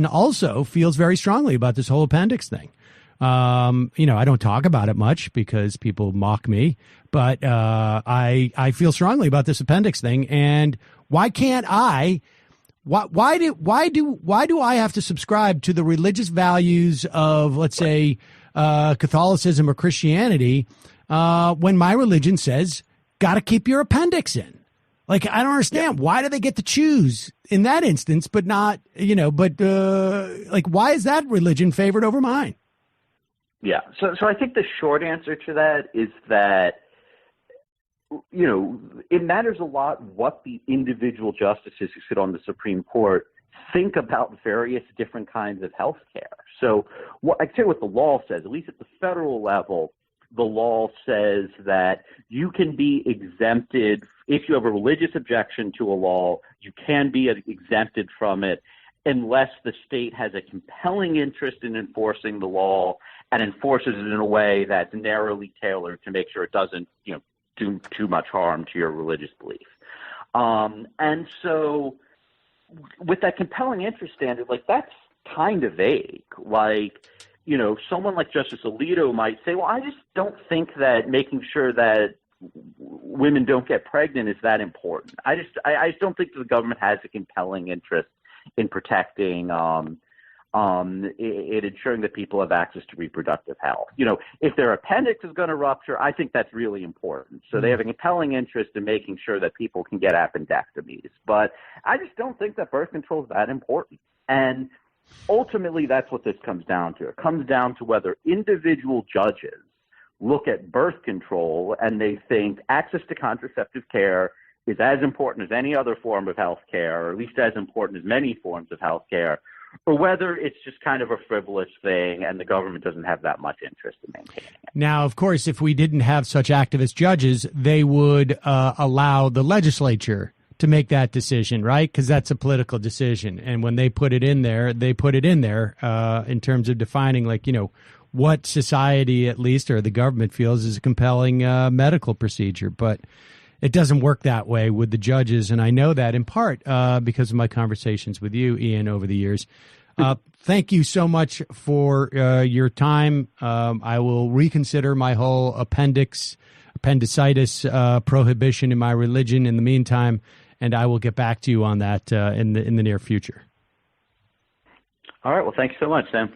also feels very strongly about this whole appendix thing. I don't talk about it much because people mock me, but I feel strongly about this appendix thing. And why can't I? Why do I have to subscribe to the religious values of, let's say, Catholicism or Christianity when my religion says got to keep your appendix in? Like, I don't understand. Yeah. Why do they get to choose in that instance, but not, why is that religion favored over mine? Yeah. So I think the short answer to that is that, it matters a lot what the individual justices who sit on the Supreme Court think about various different kinds of health care. So I'd say what the law says, at least at the federal level, the law says that you can be exempted if you have a religious objection to a law, you can be exempted from it unless the state has a compelling interest in enforcing the law and enforces it in a way that's narrowly tailored to make sure it doesn't, do too much harm to your religious belief. And so with that compelling interest standard, that's kind of vague. Someone like Justice Alito might say, well, I just don't think that making sure that women don't get pregnant is that important. I just don't think that the government has a compelling interest in protecting in ensuring that people have access to reproductive health. If their appendix is going to rupture, I think that's really important. So they have a compelling interest in making sure that people can get appendectomies. But I just don't think that birth control is that important. And ultimately, that's what this comes down to. It comes down to whether individual judges look at birth control and they think access to contraceptive care is as important as any other form of health care, or at least as important as many forms of health care, or whether it's just kind of a frivolous thing and the government doesn't have that much interest in maintaining it. Now, of course, if we didn't have such activist judges, they would allow the legislature to make that decision, right? Because that's a political decision. And when they put it in there, in terms of defining, what society, at least, or the government feels is a compelling medical procedure. But it doesn't work that way with the judges, and I know that in part because of my conversations with you, Ian, over the years. Thank you so much for your time. I will reconsider my whole appendicitis prohibition in my religion in the meantime, and I will get back to you on that in the near future. All right. Well, thanks so much, Sam.